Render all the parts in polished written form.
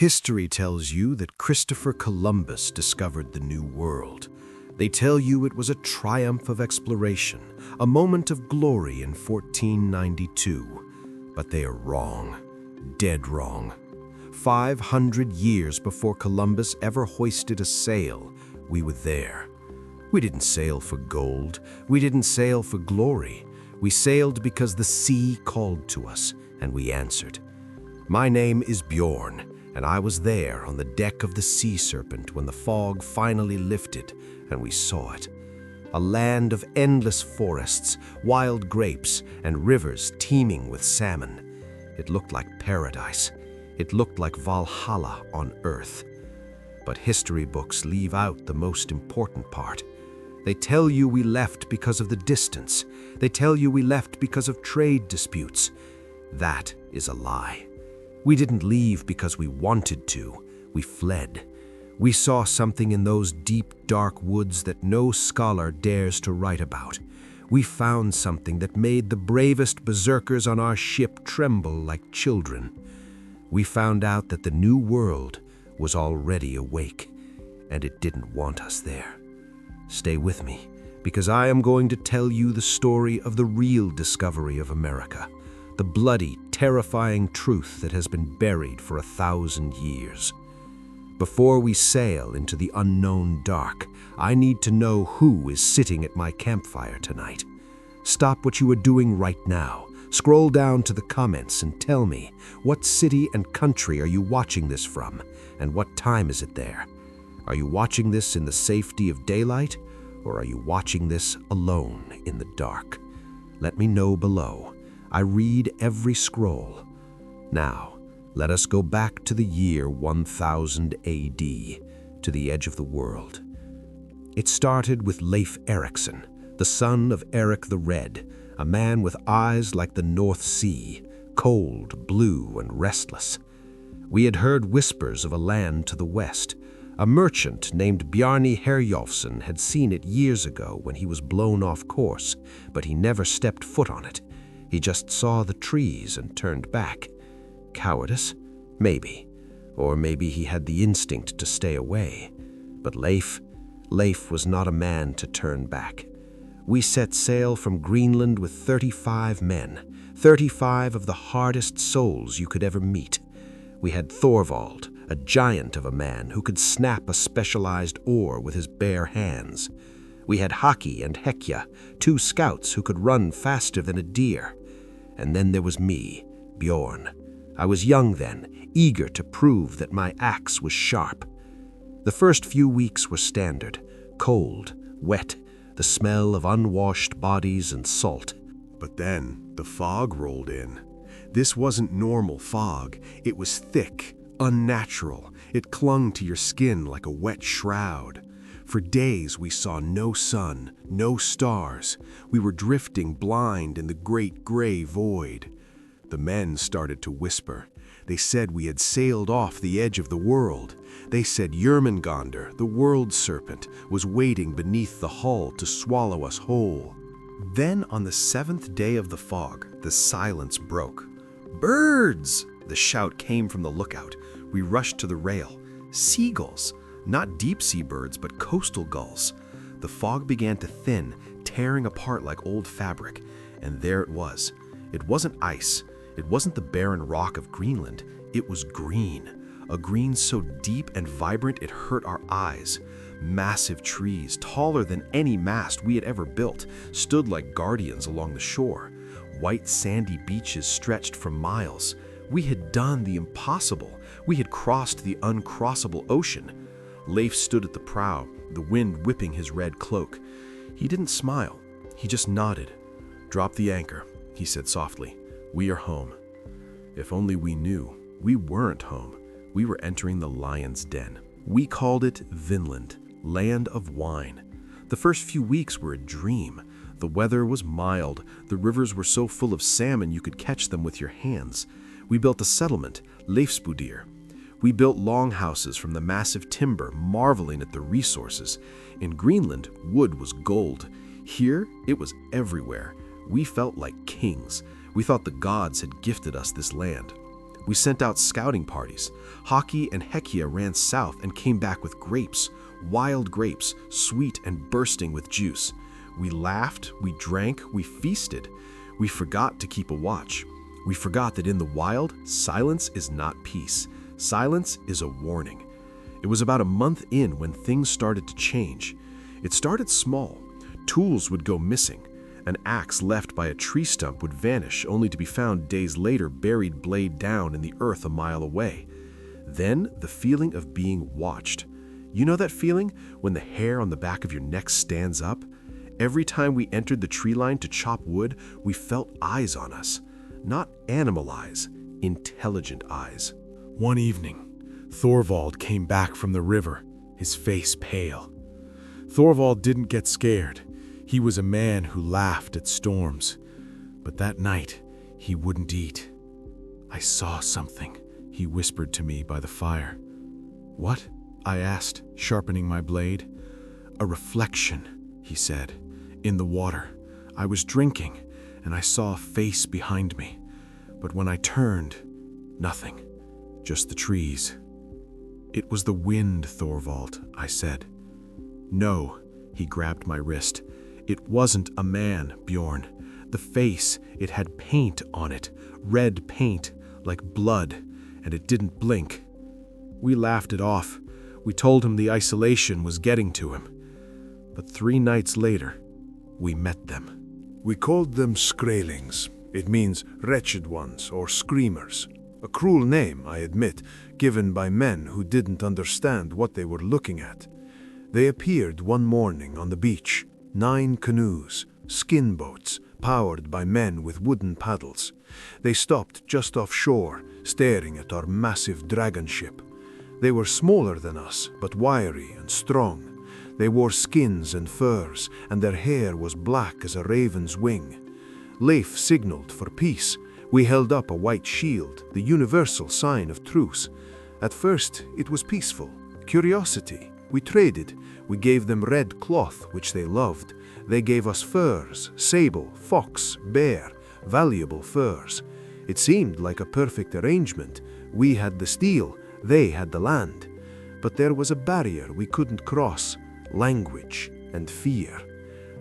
History tells you that Christopher Columbus discovered the New World. They tell you it was a triumph of exploration, a moment of glory in 1492. But they are wrong, dead wrong. 500 years before Columbus ever hoisted a sail, we were there. We didn't sail for gold. We didn't sail for glory. We sailed because the sea called to us, and we answered. My name is Bjorn, and I was there on the deck of the Sea Serpent when the fog finally lifted and we saw it. A land of endless forests, wild grapes, and rivers teeming with salmon. It looked like paradise. It looked like Valhalla on earth. But history books leave out the most important part. They tell you we left because of the distance. They tell you we left because of trade disputes. That is a lie. We didn't leave because we wanted to. We fled. We saw something in those deep, dark woods that no scholar dares to write about. We found something that made the bravest berserkers on our ship tremble like children. We found out that the New World was already awake, and it didn't want us there. Stay with me, because I am going to tell you the story of the real discovery of America, the bloody, terrifying truth that has been buried for 1,000 years. Before we sail into the unknown dark, I need to know who is sitting at my campfire tonight. Stop what you are doing right now. Scroll down to the comments and tell me, what city and country are you watching this from, and what time is it there? Are you watching this in the safety of daylight, or are you watching this alone in the dark? Let me know below. I read every scroll. Now, let us go back to the year 1000 AD, to the edge of the world. It started with Leif Erikson, the son of Eric the Red, a man with eyes like the North Sea, cold, blue, and restless. We had heard whispers of a land to the west. A merchant named Bjarni Herjolfsson had seen it years ago when he was blown off course, but he never stepped foot on it. He just saw the trees and turned back. Cowardice? Maybe. Or maybe he had the instinct to stay away. But Leif was not a man to turn back. We set sail from Greenland with 35 men, 35 of the hardest souls you could ever meet. We had Thorvald, a giant of a man who could snap a specialized oar with his bare hands. We had Haki and Hekja, 2 scouts who could run faster than a deer. And then there was me, Bjorn. I was young then, eager to prove that my axe was sharp. The first few weeks were standard, cold, wet, the smell of unwashed bodies and salt. But then the fog rolled in. This wasn't normal fog. It was thick, unnatural. It clung to your skin like a wet shroud. For days we saw no sun, no stars. We were drifting blind in the great gray void. The men started to whisper. They said we had sailed off the edge of the world. They said Jörmungandr, the world serpent, was waiting beneath the hull to swallow us whole. Then on the 7th day of the fog, the silence broke. "Birds!" The shout came from the lookout. We rushed to the rail. Seagulls! Not deep-sea birds, but coastal gulls. The fog began to thin, tearing apart like old fabric. And there it was. It wasn't ice. It wasn't the barren rock of Greenland. It was green. A green so deep and vibrant it hurt our eyes. Massive trees, taller than any mast we had ever built, stood like guardians along the shore. White sandy beaches stretched for miles. We had done the impossible. We had crossed the uncrossable ocean. Leif stood at the prow, the wind whipping his red cloak. He didn't smile. He just nodded. "Drop the anchor," he said softly. "We are home." If only we knew. We weren't home. We were entering the lion's den. We called it Vinland, land of wine. The first few weeks were a dream. The weather was mild. The rivers were so full of salmon you could catch them with your hands. We built a settlement, Leifsbudir. We built longhouses from the massive timber, marveling at the resources. In Greenland, wood was gold. Here, it was everywhere. We felt like kings. We thought the gods had gifted us this land. We sent out scouting parties. Haki and Hekia ran south and came back with grapes, wild grapes, sweet and bursting with juice. We laughed, we drank, we feasted. We forgot to keep a watch. We forgot that in the wild, silence is not peace. Silence is a warning. It was about a month in when things started to change. It started small. Tools would go missing. An axe left by a tree stump would vanish, only to be found days later buried blade down in the earth a mile away. Then the feeling of being watched. You know that feeling when the hair on the back of your neck stands up? Every time we entered the tree line to chop wood, we felt eyes on us. Not animal eyes, intelligent eyes. One evening, Thorvald came back from the river, his face pale. Thorvald didn't get scared. He was a man who laughed at storms. But that night, he wouldn't eat. "I saw something," he whispered to me by the fire. "What?" I asked, sharpening my blade. "A reflection," he said, "in the water. I was drinking, and I saw a face behind me. But when I turned, nothing, just the trees." "It was the wind, Thorvald," I said. "No," he grabbed my wrist. "It wasn't a man, Bjorn. The face, it had paint on it, red paint, like blood, and it didn't blink." We laughed it off. We told him the isolation was getting to him. But 3 nights later, we met them. We called them Skraelings. It means wretched ones or screamers. A cruel name, I admit, given by men who didn't understand what they were looking at. They appeared one morning on the beach, 9 canoes, skin boats, powered by men with wooden paddles. They stopped just offshore, staring at our massive dragon ship. They were smaller than us, but wiry and strong. They wore skins and furs, and their hair was black as a raven's wing. Leif signaled for peace. We held up a white shield, the universal sign of truce. At first, it was peaceful. Curiosity. We traded. We gave them red cloth, which they loved. They gave us furs, sable, fox, bear, valuable furs. It seemed like a perfect arrangement. We had the steel, they had the land. But there was a barrier we couldn't cross: language and fear.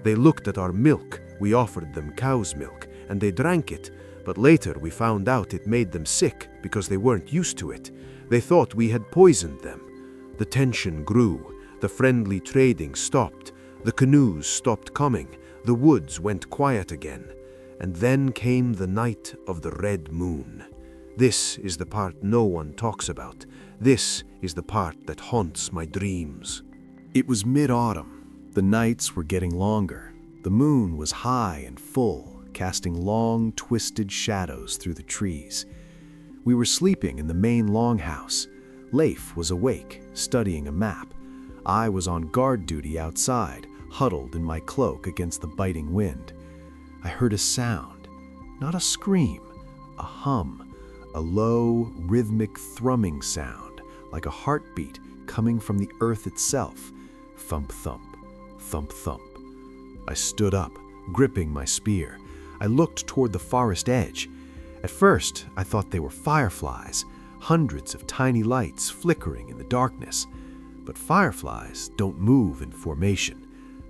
They looked at our milk. We offered them cow's milk, and they drank it. But later we found out it made them sick because they weren't used to it. They thought we had poisoned them. The tension grew. The friendly trading stopped. The canoes stopped coming. The woods went quiet again. And then came the night of the red moon. This is the part no one talks about. This is the part that haunts my dreams. It was mid-autumn. The nights were getting longer. The moon was high and full, casting long, twisted shadows through the trees. We were sleeping in the main longhouse. Leif was awake, studying a map. I was on guard duty outside, huddled in my cloak against the biting wind. I heard a sound, not a scream, a hum, a low, rhythmic thrumming sound, like a heartbeat coming from the earth itself. Thump, thump, thump, thump. I stood up, gripping my spear. I looked toward the forest edge. At first, I thought they were fireflies, hundreds of tiny lights flickering in the darkness. But fireflies don't move in formation.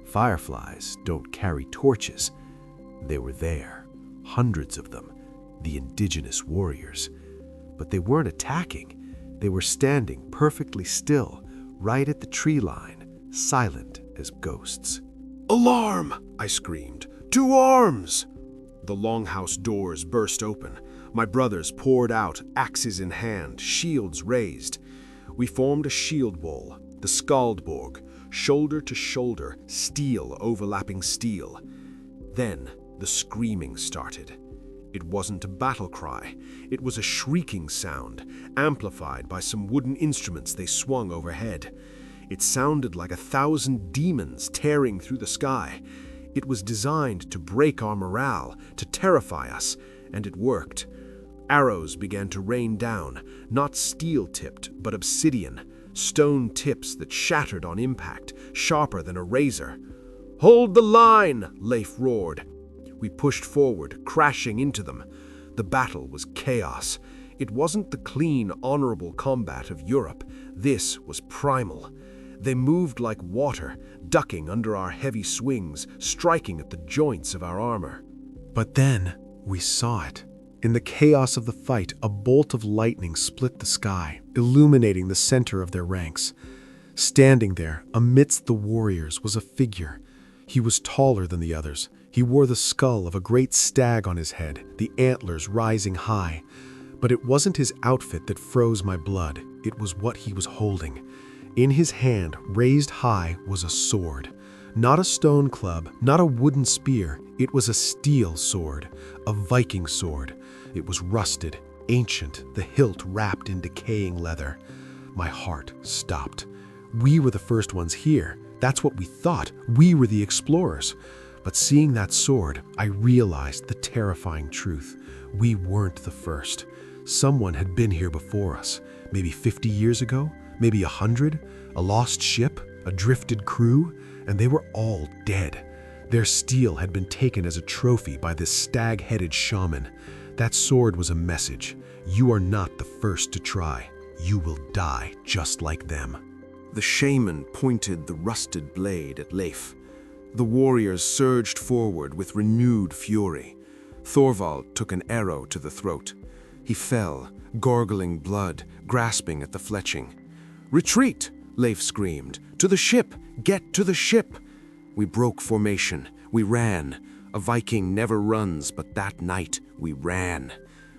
Fireflies don't carry torches. They were there, hundreds of them, the indigenous warriors. But they weren't attacking. They were standing perfectly still, right at the tree line, silent as ghosts. "Alarm!" I screamed. "To arms!" The longhouse doors burst open. My brothers poured out, axes in hand, shields raised. We formed a shield wall, the Skaldborg, shoulder to shoulder, steel overlapping steel. Then the screaming started. It wasn't a battle cry. It was a shrieking sound, amplified by some wooden instruments they swung overhead. It sounded like 1,000 demons tearing through the sky. It was designed to break our morale, to terrify us, and it worked. Arrows began to rain down, not steel-tipped, but obsidian, stone tips that shattered on impact, sharper than a razor. "Hold the line!" Leif roared. We pushed forward, crashing into them. The battle was chaos. It wasn't the clean, honorable combat of Europe. This was primal. They moved like water, ducking under our heavy swings, striking at the joints of our armor. But then we saw it. In the chaos of the fight, a bolt of lightning split the sky, illuminating the center of their ranks. Standing there, amidst the warriors, was a figure. He was taller than the others. He wore the skull of a great stag on his head, the antlers rising high. But it wasn't his outfit that froze my blood. It was what he was holding. In his hand, raised high, was a sword. Not a stone club, not a wooden spear. It was a steel sword, a Viking sword. It was rusted, ancient, the hilt wrapped in decaying leather. My heart stopped. We were the first ones here. That's what we thought. We were the explorers. But seeing that sword, I realized the terrifying truth. We weren't the first. Someone had been here before us. Maybe 50 years ago, maybe 100, a lost ship, a drifted crew, and they were all dead. Their steel had been taken as a trophy by this stag-headed shaman. That sword was a message. You are not the first to try. You will die just like them. The shaman pointed the rusted blade at Leif. The warriors surged forward with renewed fury. Thorvald took an arrow to the throat. He fell, gargling blood, grasping at the fletching. "Retreat!" Leif screamed. "To the ship! Get to the ship!" We broke formation. We ran. A Viking never runs, but that night we ran.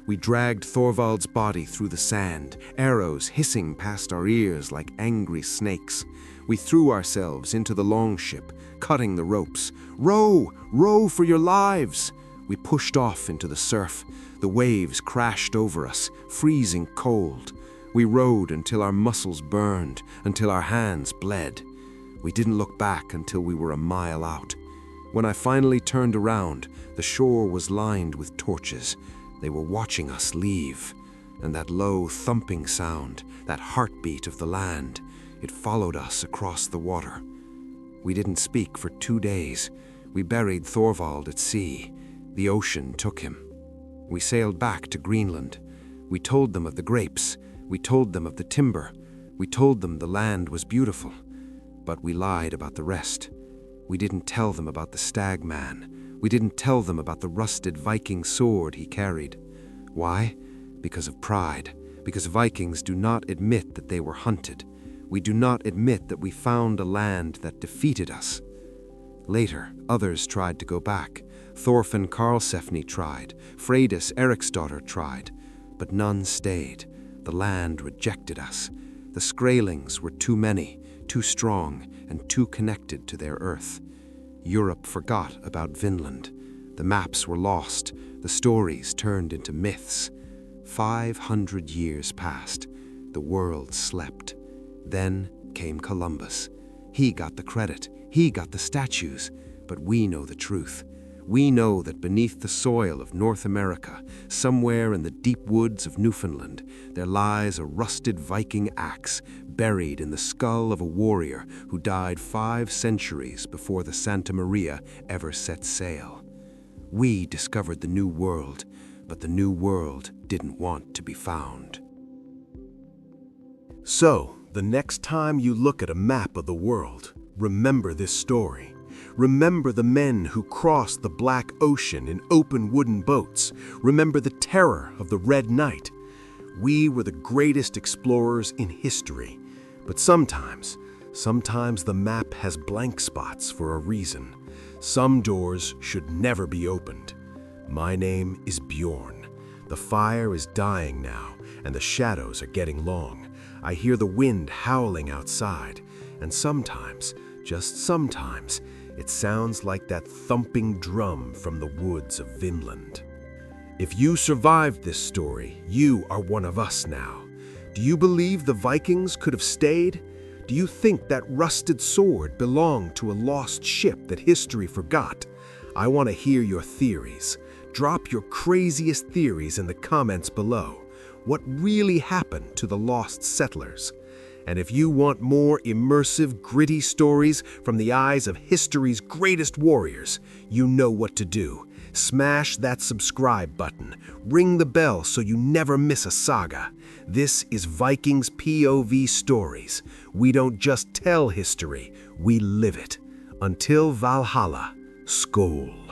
We dragged Thorvald's body through the sand, arrows hissing past our ears like angry snakes. We threw ourselves into the longship, cutting the ropes. "Row! Row for your lives!" We pushed off into the surf. The waves crashed over us, freezing cold. We rowed until our muscles burned, until our hands bled. We didn't look back until we were a mile out. When I finally turned around, the shore was lined with torches. They were watching us leave. And that low thumping sound, that heartbeat of the land, it followed us across the water. We didn't speak for 2 days. We buried Thorvald at sea. The ocean took him. We sailed back to Greenland. We told them of the grapes. We told them of the timber. We told them the land was beautiful. But we lied about the rest. We didn't tell them about the stag man. We didn't tell them about the rusted Viking sword he carried. Why? Because of pride. Because Vikings do not admit that they were hunted. We do not admit that we found a land that defeated us. Later, others tried to go back. Thorfinn Karlsefni tried. Freydis Eriksdottir tried. But none stayed. The land rejected us. The Skraelings were too many, too strong, and too connected to their earth. Europe forgot about Vinland. The maps were lost. The stories turned into myths. 500 years passed. The world slept. Then came Columbus. He got the credit. He got the statues. But we know the truth. We know that beneath the soil of North America, somewhere in the deep woods of Newfoundland, there lies a rusted Viking axe buried in the skull of a warrior who died 5 centuries before the Santa Maria ever set sail. We discovered the New World, but the New World didn't want to be found. So, the next time you look at a map of the world, remember this story. Remember the men who crossed the Black Ocean in open wooden boats. Remember the terror of the Red Night. We were the greatest explorers in history. But sometimes the map has blank spots for a reason. Some doors should never be opened. My name is Bjorn. The fire is dying now, and the shadows are getting long. I hear the wind howling outside, and sometimes, just sometimes, it sounds like that thumping drum from the woods of Vinland. If you survived this story, you are one of us now. Do you believe the Vikings could have stayed? Do you think that rusted sword belonged to a lost ship that history forgot? I want to hear your theories. Drop your craziest theories in the comments below. What really happened to the lost settlers? And if you want more immersive, gritty stories from the eyes of history's greatest warriors, you know what to do. Smash that subscribe button. Ring the bell so you never miss a saga. This is Vikings POV Stories. We don't just tell history, we live it. Until Valhalla, Skål.